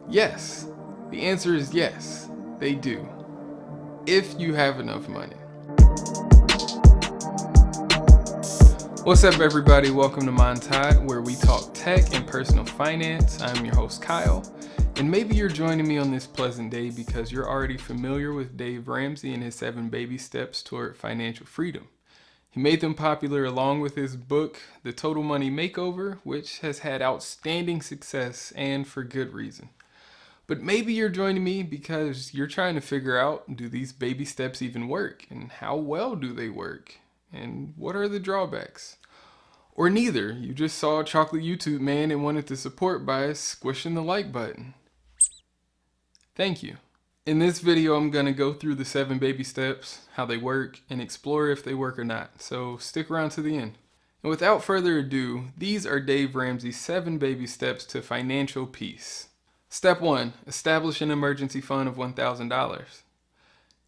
Yes. The answer is yes, they do. If you have enough money. What's up, everybody? Welcome to Montage, where we talk tech and personal finance. I'm your host, Kyle. And maybe you're joining me on this pleasant day because you're already familiar with Dave Ramsey and his 7 baby steps toward financial freedom. He made them popular along with his book, The Total Money Makeover, which has had outstanding success and for good reason. But maybe you're joining me because you're trying to figure out, do these baby steps even work? And how well do they work? And what are the drawbacks? Or neither, you just saw a chocolate YouTube man and wanted to support by squishing the like button. Thank you. In this video, I'm going to go through the 7 baby steps, how they work, and explore if they work or not. So stick around to the end. And without further ado, these are Dave Ramsey's 7 baby steps to financial peace. Step 1. Establish an emergency fund of $1,000.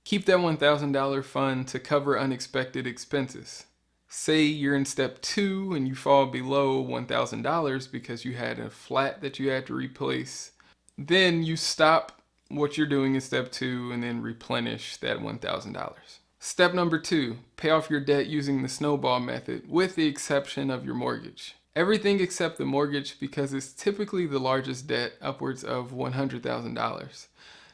Keep that $1,000 fund to cover unexpected expenses. Say you're in step 2 and you fall below $1,000 because you had a flat that you had to replace. Then you stop what you're doing in step 2 and then replenish that $1,000. Step number 2, pay off your debt using the Snowball method with the exception of your mortgage. Everything except the mortgage because it's typically the largest debt, upwards of $100,000.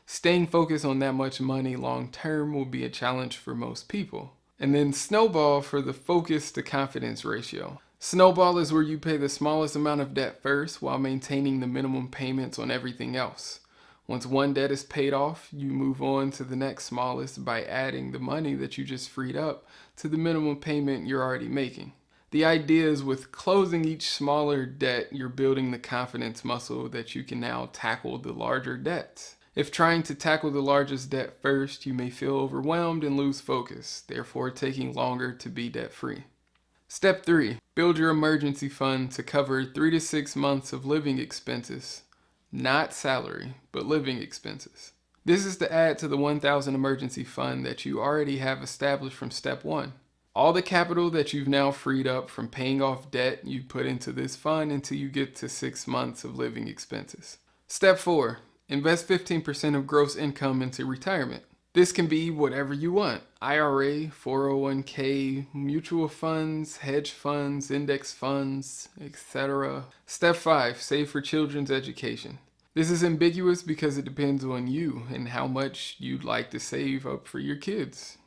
Staying focused on that much money long term will be a challenge for most people. And then Snowball for the focus to confidence ratio. Snowball is where you pay the smallest amount of debt first while maintaining the minimum payments on everything else. Once one debt is paid off, you move on to the next smallest by adding the money that you just freed up to the minimum payment you're already making. The idea is with closing each smaller debt, you're building the confidence muscle that you can now tackle the larger debts. If trying to tackle the largest debt first, you may feel overwhelmed and lose focus, therefore taking longer to be debt-free. Step 3. Build your emergency fund to cover 3 to 6 months of living expenses. Not salary, but living expenses. This is to add to the $1,000 emergency fund that you already have established from step 1. All the capital that you've now freed up from paying off debt you put into this fund until you get to 6 months of living expenses. Step 4. Invest 15% of gross income into retirement. This can be whatever you want. IRA, 401k, mutual funds, hedge funds, index funds, etc. Step 5. Save for children's education. This is ambiguous because it depends on you and how much you'd like to save up for your kids.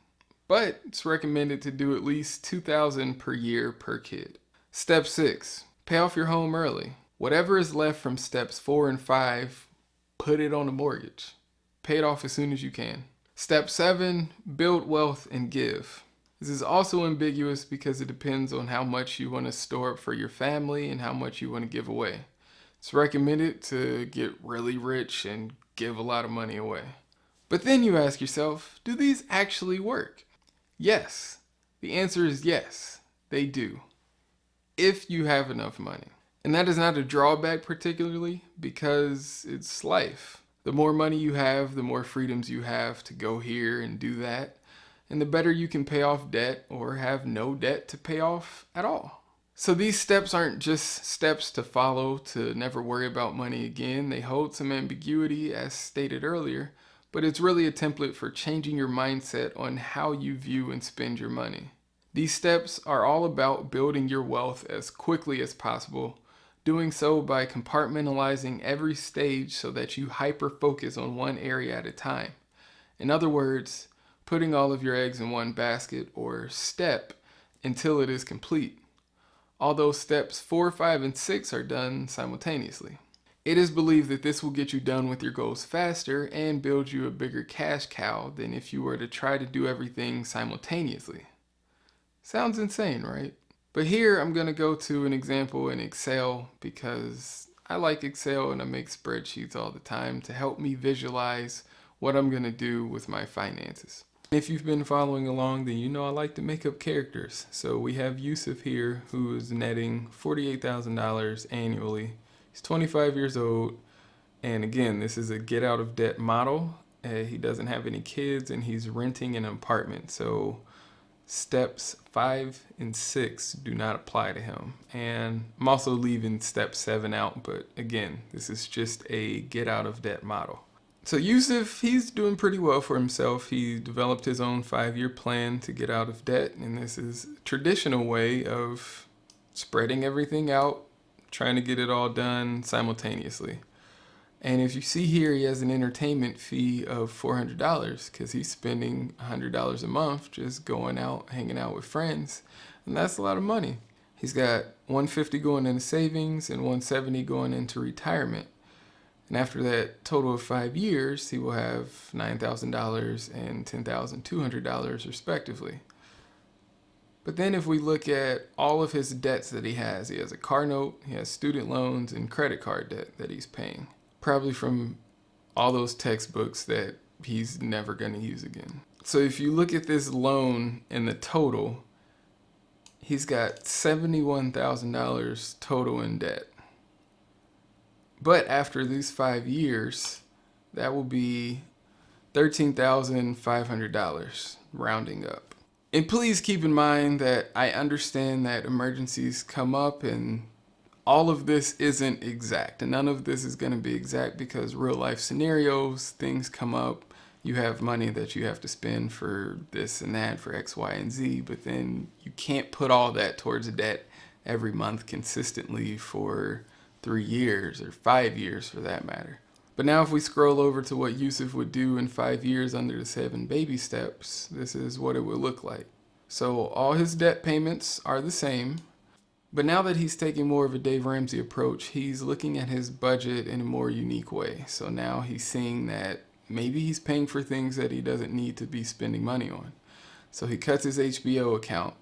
But it's recommended to do at least $2,000 per year per kid. Step 6. Pay off your home early. Whatever is left from steps 4 and 5, put it on a mortgage. Pay it off as soon as you can. Step 7, build wealth and give. This is also ambiguous because it depends on how much you want to store up for your family and how much you want to give away. It's recommended to get really rich and give a lot of money away. But then you ask yourself, do these actually work? Yes. The answer is yes, they do. If you have enough money. And that is not a drawback particularly because it's life. The more money you have, the more freedoms you have to go here and do that. And the better you can pay off debt or have no debt to pay off at all. So these steps aren't just steps to follow to never worry about money again. They hold some ambiguity as stated earlier, but it's really a template for changing your mindset on how you view and spend your money. These steps are all about building your wealth as quickly as possible, doing so by compartmentalizing every stage so that you hyper-focus on one area at a time. In other words, putting all of your eggs in one basket or step until it is complete. Although steps 4, 5, and 6 are done simultaneously. It is believed that this will get you done with your goals faster and build you a bigger cash cow than if you were to try to do everything simultaneously. Sounds insane, right? But here I'm going to go to an example in Excel because I like Excel and I make spreadsheets all the time to help me visualize what I'm going to do with my finances. If you've been following along, then you know I like to make up characters. So we have Yusuf here who is netting $48,000 annually. He's 25 years old. And again, this is a get out of debt model. He doesn't have any kids and he's renting an apartment. So Steps 5 and 6 do not apply to him. And I'm also leaving step 7 out, but again, this is just a get out of debt model. So Yusuf, he's doing pretty well for himself. He developed his own 5-year plan to get out of debt, and this is a traditional way of spreading everything out, trying to get it all done simultaneously. And if you see here, he has an entertainment fee of $400 because he's spending $100 a month just going out, hanging out with friends, and that's a lot of money. He's got $150 going into savings and $170 going into retirement. And after that total of 5 years, he will have $9,000 and $10,200 respectively. But then if we look at all of his debts that he has a car note, he has student loans and credit card debt that he's paying, probably from all those textbooks that he's never going to use again. So if you look at this loan and the total, he's got $71,000 total in debt. But after these 5 years, that will be $13,500, rounding up. And please keep in mind that I understand that emergencies come up and all of this isn't exact. And none of this is going to be exact because real life scenarios, things come up. You have money that you have to spend for this and that, for X, Y, and Z. But then you can't put all that towards a debt every month consistently for 3 years or 5 years for that matter. But now if we scroll over to what Yusuf would do in 5 years under the 7 baby steps, this is what it would look like. So all his debt payments are the same, but now that he's taking more of a Dave Ramsey approach, he's looking at his budget in a more unique way. So now he's seeing that maybe he's paying for things that he doesn't need to be spending money on. So he cuts his HBO account.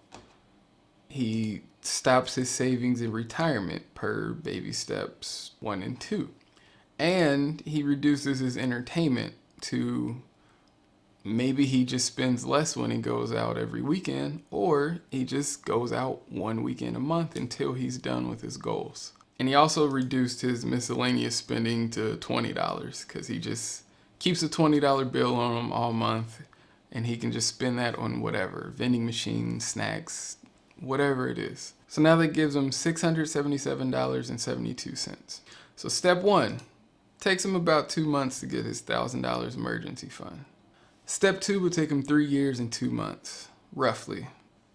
He stops his savings in retirement per baby steps 1 and 2. And he reduces his entertainment to maybe he just spends less when he goes out every weekend, or he just goes out 1 weekend a month until he's done with his goals. And he also reduced his miscellaneous spending to $20 because he just keeps a $20 bill on him all month and he can just spend that on whatever, vending machines, snacks, whatever it is. So now that gives him $677.72. So step 1 takes him about 2 months to get his $1,000 emergency fund. Step 2 would take him 3 years and 2 months, roughly.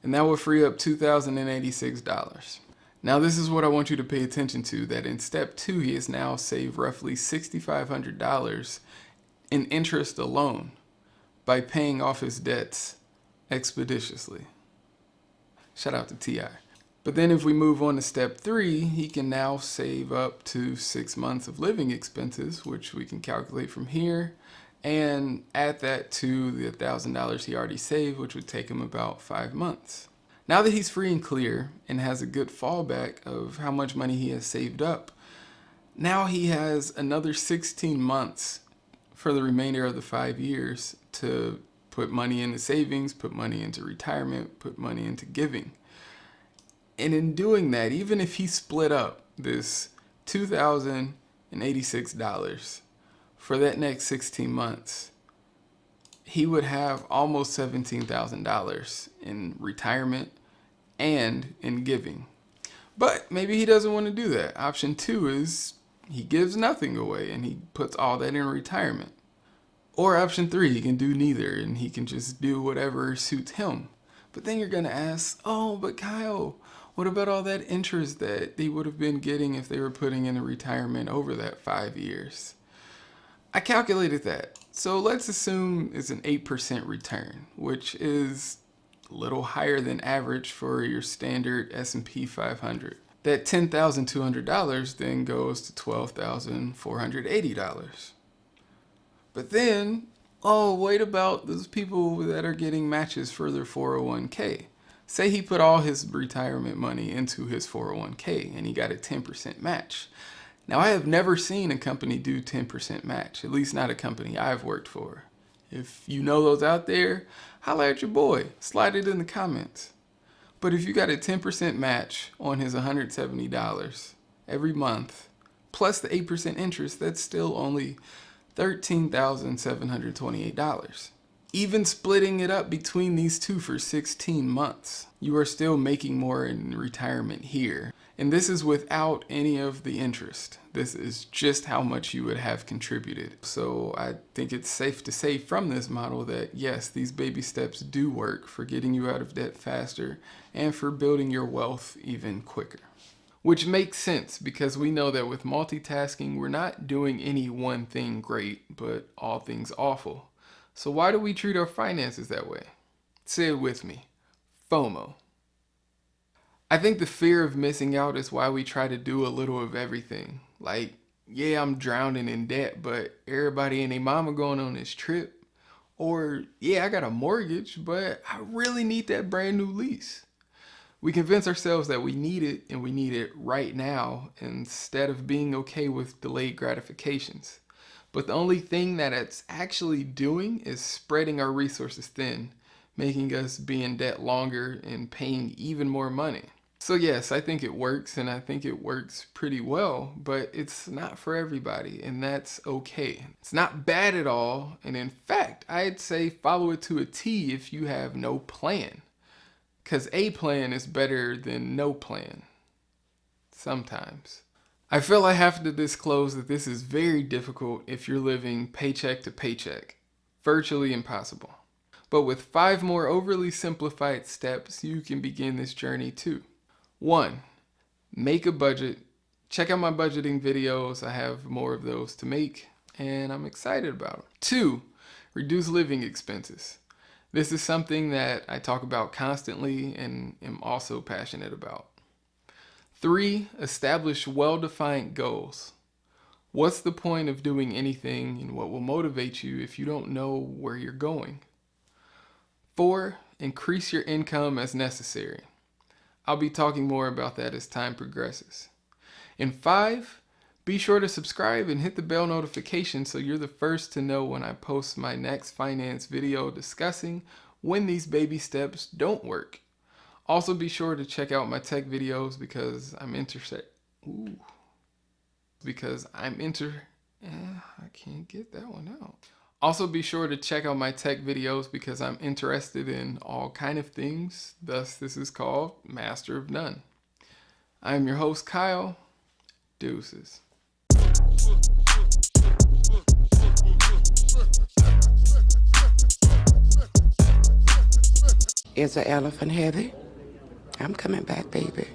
And that will free up $2,086. Now this is what I want you to pay attention to, that in step 2, he has now saved roughly $6,500 in interest alone by paying off his debts expeditiously. Shout out to T.I. But then if we move on to step 3, he can now save up to 6 months of living expenses, which we can calculate from here, and add that to the $1,000 he already saved, which would take him about 5 months. Now that he's free and clear and has a good fallback of how much money he has saved up, now he has another 16 months for the remainder of the 5 years to put money into savings, put money into retirement, put money into giving. And in doing that, even if he split up this $2,086 for that next 16 months, he would have almost $17,000 in retirement and in giving. But maybe he doesn't want to do that. Option 2 is he gives nothing away and he puts all that in retirement. Or option 3, he can do neither and he can just do whatever suits him. But then you're going to ask, oh, but Kyle, what about all that interest that they would have been getting if they were putting in a retirement over that 5 years? I calculated that. So let's assume it's an 8% return, which is a little higher than average for your standard S&P 500. That $10,200 then goes to $12,480. But then, oh, wait about those people that are getting matches for their 401k. Say he put all his retirement money into his 401k and he got a 10% match. Now, I have never seen a company do 10% match, at least not a company I've worked for. If you know those out there, holla at your boy, slide it in the comments. But if you got a 10% match on his $170 every month, plus the 8% interest, that's still only $13,728. Even splitting it up between these two for 16 months, you are still making more in retirement here. And this is without any of the interest. This is just how much you would have contributed. So I think it's safe to say from this model that yes, these baby steps do work for getting you out of debt faster and for building your wealth even quicker. Which makes sense because we know that with multitasking, we're not doing any one thing great, but all things awful. So why do we treat our finances that way? Say it with me. FOMO. I think the fear of missing out is why we try to do a little of everything. Like, yeah, I'm drowning in debt, but everybody and their mama going on this trip. Or, yeah, I got a mortgage, but I really need that brand new lease. We convince ourselves that we need it and we need it right now instead of being okay with delayed gratifications. But the only thing that it's actually doing is spreading our resources thin, making us be in debt longer and paying even more money. So yes, I think it works and I think it works pretty well, but it's not for everybody and that's okay. It's not bad at all, and in fact, I'd say follow it to a T if you have no plan. Because a plan is better than no plan. Sometimes. I feel I have to disclose that this is very difficult if you're living paycheck to paycheck. Virtually impossible. But with 5 more overly simplified steps, you can begin this journey too. 1. Make a budget. Check out my budgeting videos. I have more of those to make, and I'm excited about them. 2. Reduce living expenses. This is something that I talk about constantly and am also passionate about. 3. Establish well-defined goals. What's the point of doing anything and what will motivate you if you don't know where you're going? 4. Increase your income as necessary. I'll be talking more about that as time progresses. And 5, be sure to subscribe and hit the bell notification so you're the first to know when I post my next finance video discussing when these baby steps don't work. Also be sure to check out my tech videos because I can't get that one out. Also be sure to check out my tech videos because I'm interested in all kind of things. Thus, this is called Master of None. I am your host, Kyle. Deuces. Is the elephant heavy? I'm coming back, baby.